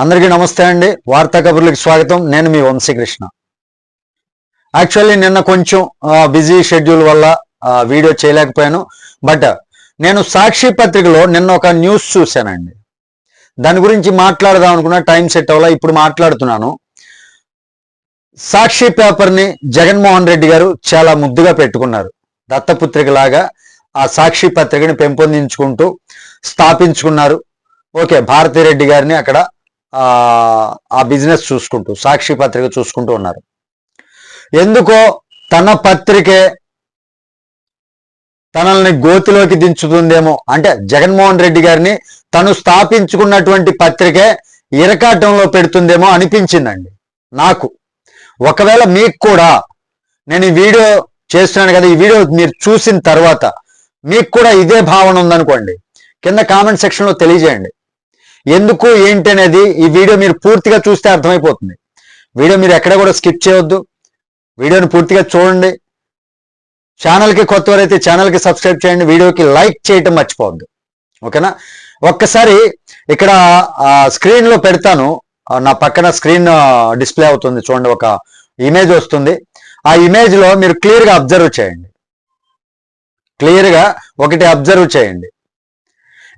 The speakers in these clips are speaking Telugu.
అందరికీ నమస్తే అండి. వార్తా కబుర్లకు స్వాగతం. నేను మీ వంశీకృష్ణ. యాక్చువల్లీ నిన్న కొంచెం బిజీ షెడ్యూల్ వల్ల వీడియో చేయలేకపోయాను. బట్ నేను సాక్షి పత్రికలో నిన్న ఒక న్యూస్ చూశానండి. దాని గురించి మాట్లాడదాం అనుకున్నా, టైం సెట్ అవ్వాల. ఇప్పుడు మాట్లాడుతున్నాను. సాక్షి పేపర్ని జగన్మోహన్ రెడ్డి గారు చాలా ముద్దుగా పెట్టుకున్నారు. దత్తపుత్రిక లాగా ఆ సాక్షి పత్రికని పెంపొందించుకుంటూ స్థాపించుకున్నారు. ఓకే, భారతిరెడ్డి గారిని అక్కడ ఆ బిజినెస్ చూసుకుంటూ సాక్షి పత్రిక చూసుకుంటూ ఉన్నారు. ఎందుకో తన పత్రికే తనల్ని గోతిలోకి దించుతుందేమో, అంటే జగన్మోహన్ రెడ్డి గారిని తను స్థాపించుకున్నటువంటి పత్రికే ఇరకాటంలో పెడుతుందేమో అనిపించిందండి నాకు. ఒకవేళ మీకు కూడా, నేను ఈ వీడియో చేస్తున్నాను కదా, ఈ వీడియో మీరు చూసిన తర్వాత మీకు కూడా ఇదే భావన ఉందనుకోండి, కింద కామెంట్ సెక్షన్లో తెలియజేయండి. ఎందుకు ఏంటి అనేది ఈ వీడియో మీరు పూర్తిగా చూస్తే అర్థమైపోతుంది. వీడియో మీరు ఎక్కడ కూడా స్కిప్ చేయవద్దు, వీడియోని పూర్తిగా చూడండి. ఛానల్కి కొత్తవారైతే ఛానల్కి సబ్స్క్రైబ్ చేయండి, వీడియోకి లైక్ చేయటం మర్చిపోవద్దు. ఓకేనా? ఒక్కసారి ఇక్కడ స్క్రీన్లో పెడతాను. నా పక్కన స్క్రీన్ డిస్ప్లే అవుతుంది చూడండి, ఒక ఇమేజ్ వస్తుంది. ఆ ఇమేజ్లో మీరు క్లియర్గా అబ్జర్వ్ చేయండి. క్లియర్గా ఒకటి అబ్జర్వ్ చేయండి.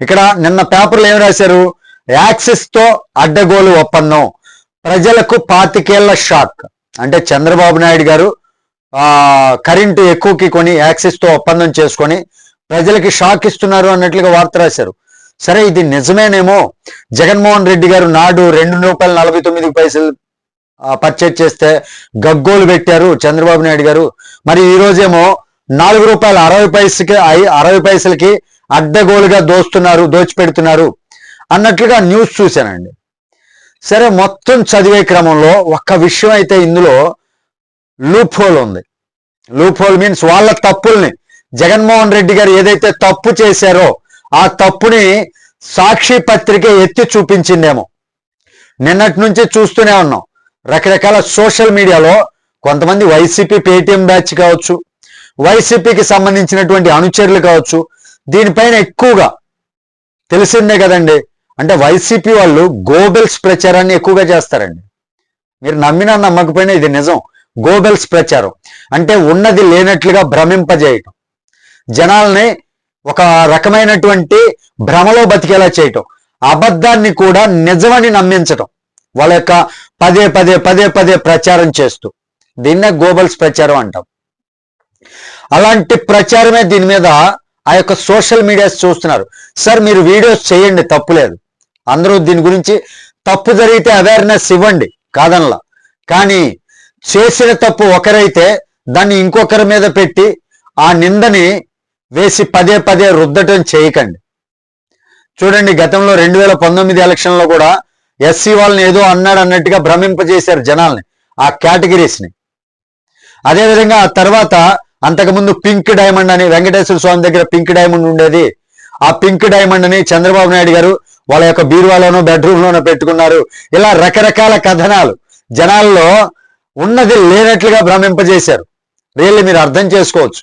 ఇక్కడ నిన్న పేపర్లో ఏం రాశారు? యాక్సిస్ తో అడ్డగోలు ఒప్పందం, ప్రజలకు 25 ఏళ్ల షాక్. అంటే చంద్రబాబు నాయుడు గారు కరెంటు ఎక్కువకి కొని యాక్సిస్ తో ఒప్పందం చేసుకొని ప్రజలకి షాక్ ఇస్తున్నారు అన్నట్లుగా వార్త రాశారు. సరే, ఇది నిజమేనేమో. జగన్మోహన్ రెడ్డి గారు నాడు ₹2.49 పర్చేజ్ చేస్తే గగ్గోలు పెట్టారు చంద్రబాబు నాయుడు గారు. మరి ఈ రోజేమో ₹4.60 అడ్డగోలుగా దోచిపెడుతున్నారు అన్నట్లుగా న్యూస్ చూశానండి. సరే, మొత్తం చదివే క్రమంలో ఒక్క విషయం అయితే ఇందులో లూప్ హోల్ ఉంది. లూప్ హోల్ మీన్స్ వాళ్ళ తప్పుల్ని, జగన్మోహన్ రెడ్డి గారు ఏదైతే తప్పు చేశారో ఆ తప్పుని సాక్షి పత్రిక ఎత్తి చూపించిందేమో. నిన్నటి నుంచి చూస్తూనే ఉన్నాం. రకరకాల సోషల్ మీడియాలో కొంతమంది వైసీపీ పేటీఎం బ్యాచ్ కావచ్చు, వైసీపీకి సంబంధించినటువంటి అనుచరులు కావచ్చు, దీనిపైన ఎక్కువగా తెలిసిందే కదండి. అంటే వైసీపీ వాళ్ళు గోబెల్స్ ప్రచారాన్ని ఎక్కువగా చేస్తారండి. మీరు నమ్మినా నమ్మకపోయినా ఇది నిజం. గోబెల్స్ ప్రచారం అంటే ఉన్నది లేనట్లుగా భ్రమింపజేయటం, జనాల్ని ఒక రకమైనటువంటి భ్రమలో బతికేలా చేయటం, అబద్ధాన్ని కూడా నిజమని నమ్మించటం, వాళ్ళ యొక్క పదే ప్రచారం చేస్తూ, దీన్నే గోబెల్స్ ప్రచారం అంటాం. అలాంటి ప్రచారమే దీని మీద ఆ యొక్క సోషల్ మీడియాస్ చూస్తున్నారు. సార్, మీరు వీడియోస్ చేయండి, తప్పులేదు. అందరూ దీని గురించి తప్పు జరిగితే అవేర్నెస్ ఇవ్వండి, కాదనలా. కానీ చేసిన తప్పు ఒకరైతే దాన్ని ఇంకొకరి మీద పెట్టి ఆ నిందని వేసి పదే రుద్దటం చేయకండి. చూడండి, గతంలో 2019 ఎలక్షన్లో కూడా ఎస్సీ వాళ్ళని ఏదో అన్నాడు అన్నట్టుగా భ్రమింపజేశారు జనాల్ని, ఆ కేటగిరీస్ని. అదేవిధంగా ఆ తర్వాత అంతకుముందు పింక్ డైమండ్ అని, వెంకటేశ్వర స్వామి దగ్గర పింక్ డైమండ్ ఉండేది. ఆ పింక్ డైమండ్ అని చంద్రబాబు నాయుడు గారు వాళ్ళ యొక్క బీరువాలోనో బెడ్రూమ్లోనో పెట్టుకున్నారు. ఇలా రకరకాల కథనాలు జనాల్లో ఉన్నది లేనట్లుగా భ్రమింపజేశారు. రియల్లీ మీరు అర్థం చేసుకోవచ్చు.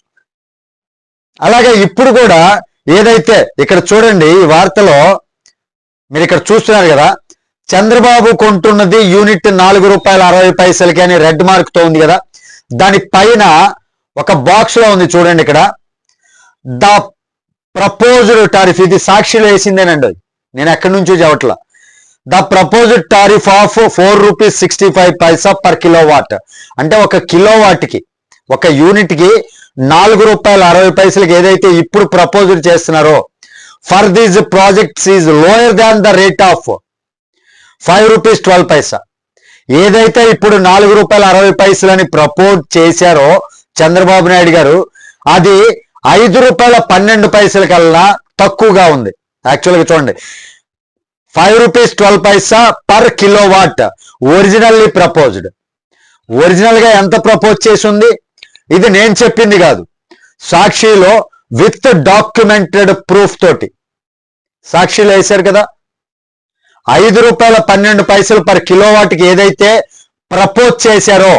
అలాగే ఇప్పుడు కూడా ఏదైతే ఇక్కడ చూడండి, ఈ వార్తలో మీరు ఇక్కడ చూస్తున్నారు కదా, చంద్రబాబు కొంటున్నది యూనిట్ ₹4.60 అని రెడ్ మార్క్ తో ఉంది కదా, దాని పైన ఒక బాక్స్ లో ఉంది చూడండి. ఇక్కడ ద ప్రపోజ్డ్ టారిఫ్, ఇది సాక్షిలో వేసిందేనండి, నేను ఎక్కడి నుంచో చెప్పట్లా. The proposed tariff of ₹4.65 per kilowatt. అంటే ఒక కిలోవాట్కి, ఒక యూనిట్కి ₹4.60 ఏదైతే ఇప్పుడు ప్రపోజ్డ్ చేస్తున్నారో, for these projects is lower than the rate of ₹5.12. ఏదైతే ఇప్పుడు ₹4.60 అని ప్రపోజ్ చేశారో చంద్రబాబు నాయుడు గారు, అది ₹5.12 కల్లా తక్కువగా ఉంది. యాక్చువల్గా చూడండి, ₹5.12 per kilowatt originally proposed. Original గా ఎంత ప్రపోజ్ చేసి ఉంది? ఇది నేను చెప్పింది కాదు, సాక్షిలో విత్ డాక్యుమెంటెడ్ ప్రూఫ్ తోటి సాక్షిలో వేశారు కదా. ₹5.12 పర్ కిలోవాట్కి ఏదైతే ప్రపోజ్ చేశారో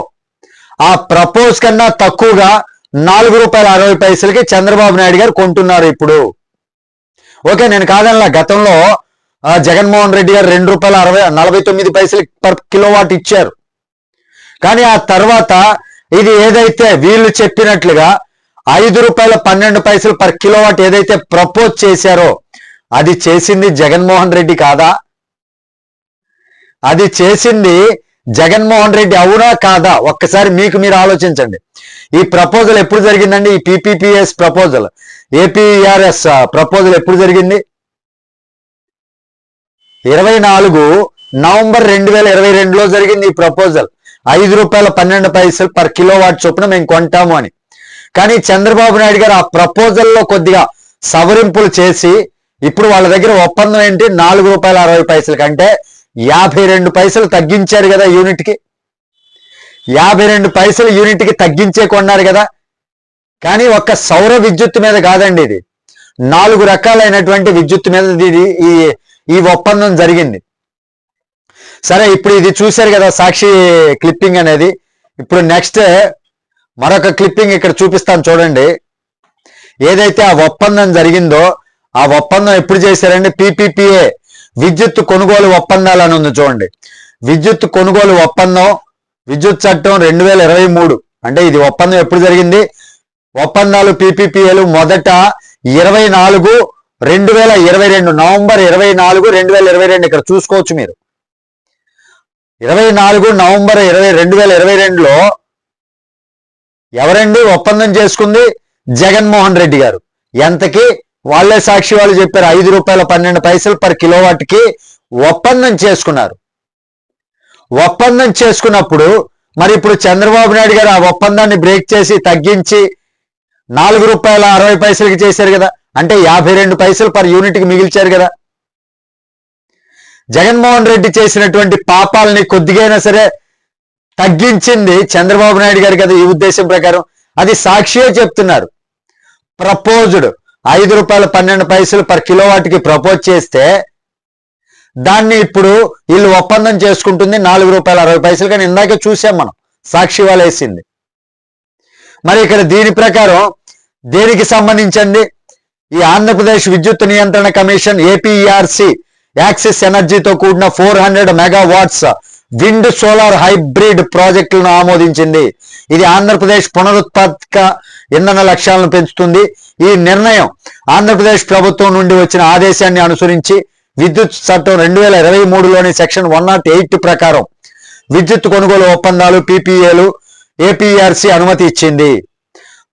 ఆ ప్రపోజ్ కన్నా తక్కువగా ₹4.60 చంద్రబాబు నాయుడు గారు కొంటున్నారు ఇప్పుడు. ఓకే, నేను కాదనలా. గతంలో జగన్మోహన్ రెడ్డి గారు ₹2.49 పర్ కిలోవాట్ ఇచ్చారు. కానీ ఆ తర్వాత ఇది ఏదైతే వీళ్ళు చెప్పినట్లుగా ₹5.12 పర్ కిలోవాట్ ఏదైతే ప్రపోజ్ చేశారో అది చేసింది జగన్మోహన్ రెడ్డి కాదా? అది చేసింది జగన్మోహన్ రెడ్డి అవునా కాదా? ఒక్కసారి మీకు మీరు ఆలోచించండి. ఈ ప్రపోజల్ ఎప్పుడు జరిగిందండి? ఈ PPPS ప్రపోజల్, APRS ప్రపోజల్ ఎప్పుడు జరిగింది? 24 నవంబర్ 2022లో జరిగింది ఈ ప్రపోజల్. ₹5.12 పర్ కిలోవాట్ చొప్పున మేము కొంటాము అని. కానీ చంద్రబాబు నాయుడు గారు ఆ ప్రపోజల్లో కొద్దిగా సవరింపులు చేసి ఇప్పుడు వాళ్ళ దగ్గర ఒప్పందం ఏంటి, ₹4.60 కంటే 52 పైసలు తగ్గించారు కదా యూనిట్కి. 52 యూనిట్కి తగ్గించే కొన్నారు కదా. కానీ ఒక్క సౌర విద్యుత్ మీద కాదండి, ఇది 4 రకాలైనటువంటి విద్యుత్ మీద ఈ ఒప్పందం జరిగింది. సరే, ఇప్పుడు ఇది చూశారు కదా సాక్షి క్లిప్పింగ్ అనేది. ఇప్పుడు నెక్స్ట్ మరొక క్లిప్పింగ్ ఇక్కడ చూపిస్తాను చూడండి. ఏదైతే ఆ ఒప్పందం జరిగిందో ఆ ఒప్పందం ఎప్పుడు చేశారండి? PPPA విద్యుత్ కొనుగోలు ఒప్పందాలు అని ఉంది చూడండి. విద్యుత్ కొనుగోలు ఒప్పందం, విద్యుత్ చట్టం 2023. అంటే ఇది ఒప్పందం ఎప్పుడు జరిగింది? ఒప్పందాలు PPPAలు మొదట 24/2022 నవంబర్ 24, 2022 ఇక్కడ చూసుకోవచ్చు మీరు. 24 నవంబర్ 2022లో ఎవరండి ఒప్పందం చేసుకుంది? జగన్మోహన్ రెడ్డి గారు. ఎంతకి? వాళ్లే సాక్షి వాళ్ళు చెప్పారు, ₹5.12 పర్ కిలోవాట్కి ఒప్పందం చేసుకున్నారు. ఒప్పందం చేసుకున్నప్పుడు మరి ఇప్పుడు చంద్రబాబు నాయుడు గారు ఆ ఒప్పందాన్ని బ్రేక్ చేసి తగ్గించి ₹4.60 చేశారు కదా. అంటే 52 పర్ యూనిట్కి మిగిల్చారు కదా. జగన్మోహన్ రెడ్డి చేసినటువంటి పాపాలని కొద్దిగైనా సరే తగ్గించింది చంద్రబాబు నాయుడు గారు కదా ఈ ఉద్దేశం ప్రకారం. అది సాక్షియే చెప్తున్నారు. ప్రపోజ్డ్ ₹5.12 పర్ కిలోవాట్కి ప్రపోజ్ చేస్తే దాన్ని ఇప్పుడు వీళ్ళు ఒప్పందం చేసుకుంటుంది ₹4.60 కానీ ఇందాకే చూసాం మనం, సాక్షి వాళ్ళు వేసింది. మరి ఇక్కడ దీని ప్రకారం దేనికి సంబంధించింది? ఈ ఆంధ్రప్రదేశ్ విద్యుత్ నియంత్రణ కమిషన్ APERC యాక్సిస్ ఎనర్జీతో కూడిన 400 మెగావాట్స్ విండ్ సోలార్ హైబ్రిడ్ ప్రాజెక్టులను ఆమోదించింది. ఇది ఆంధ్రప్రదేశ్ పునరుత్పాదక ఇంధన లక్ష్యాలను పెంచుతుంది. ఈ నిర్ణయం ఆంధ్రప్రదేశ్ ప్రభుత్వం నుండి వచ్చిన ఆదేశాన్ని అనుసరించి విద్యుత్ చట్టం 2023లోని సెక్షన్ 108 ప్రకారం విద్యుత్ కొనుగోలు ఒప్పందాలు PPAలు APERC అనుమతి ఇచ్చింది.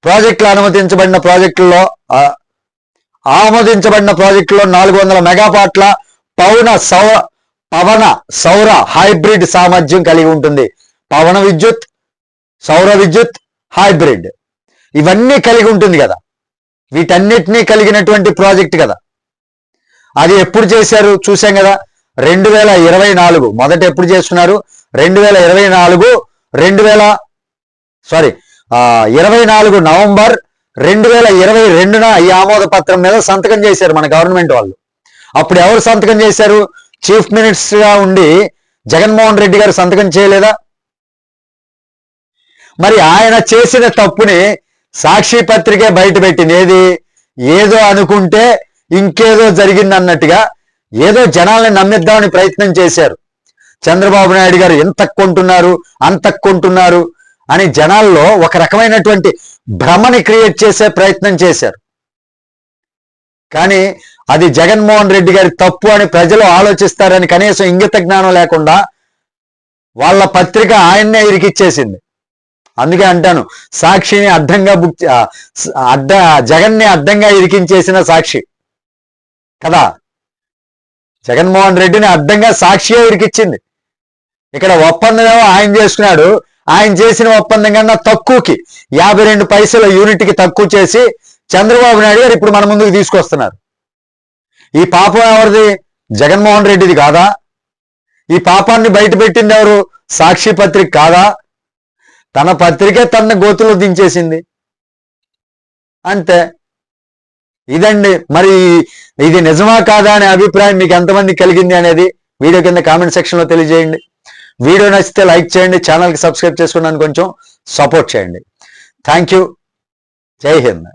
ప్రాజెక్టులు ఆమోదించబడిన ప్రాజెక్టుల్లో 400 మెగావాట్ల పవన సౌర హైబ్రిడ్ సామర్థ్యం కలిగి ఉంటుంది. పవన విద్యుత్, సౌర విద్యుత్, హైబ్రిడ్ ఇవన్నీ కలిగి ఉంటుంది కదా. వీటన్నిటినీ కలిగినటువంటి ప్రాజెక్ట్ కదా. అది ఎప్పుడు చేశారు చూసాం కదా, 2024 మొదట ఎప్పుడు చేస్తున్నారు? 24 నవంబర్ 2022న ఈ ఆమోద పత్రం మీద సంతకం చేశారు మన గవర్నమెంట్ వాళ్ళు. అప్పుడు ఎవరు సంతకం చేశారు? చీఫ్ మినిస్టర్గా ఉండి జగన్మోహన్ రెడ్డి గారు సంతకం చేయలేదా? మరి ఆయన చేసిన తప్పుని సాక్షి పత్రికే బయటపెట్టింది. ఏదో అనుకుంటే ఇంకేదో జరిగింది అన్నట్టుగా ఏదో జనాల్ని నమ్మిద్దామని ప్రయత్నం చేశారు. చంద్రబాబు నాయుడు గారు ఎంత కొంటున్నారు అంత కొంటున్నారు అని జనాల్లో ఒక రకమైనటువంటి భ్రమని క్రియేట్ చేసే ప్రయత్నం చేశారు. కానీ అది జగన్మోహన్ రెడ్డి గారి తప్పు అని ప్రజలు ఆలోచిస్తారని కనీసం ఇంగిత జ్ఞానం లేకుండా వాళ్ళ పత్రిక ఆయన్నే ఇరికిచ్చేసింది. అందుకే అంటాను, సాక్షిని జగన్ని అడ్డంగా ఇరికించేసిన సాక్షి కదా. జగన్మోహన్ రెడ్డిని అడ్డంగా సాక్షియే ఇరికిచ్చింది. ఇక్కడ ఒప్పందం ఏమో ఆయన చేసుకున్నాడు. ఆయన చేసిన ఒప్పందం కన్నా తక్కువకి 52 యూనిట్కి తక్కువ చేసి చంద్రబాబు నాయుడు గారు ఇప్పుడు మన ముందుకు తీసుకొస్తున్నారు. ఈ పాపం ఎవరిది? జగన్మోహన్ రెడ్డిది కాదా? ఈ పాపాన్ని బయటపెట్టింది ఎవరు? సాక్షి పత్రిక కాదా? తన పత్రికే తన గోతులో దించేసింది అంతే. ఇదండి. మరి ఇది నిజమా కాదా అనే అభిప్రాయం మీకు ఎంతమంది కలిగింది అనేది వీడియో కింద కామెంట్ సెక్షన్లో తెలియజేయండి. వీడియో నచ్చితే లైక్ చేయండి, ఛానల్కి సబ్స్క్రైబ్ చేసుకోవడానికి కొంచెం సపోర్ట్ చేయండి. Thank you. జై హింద్.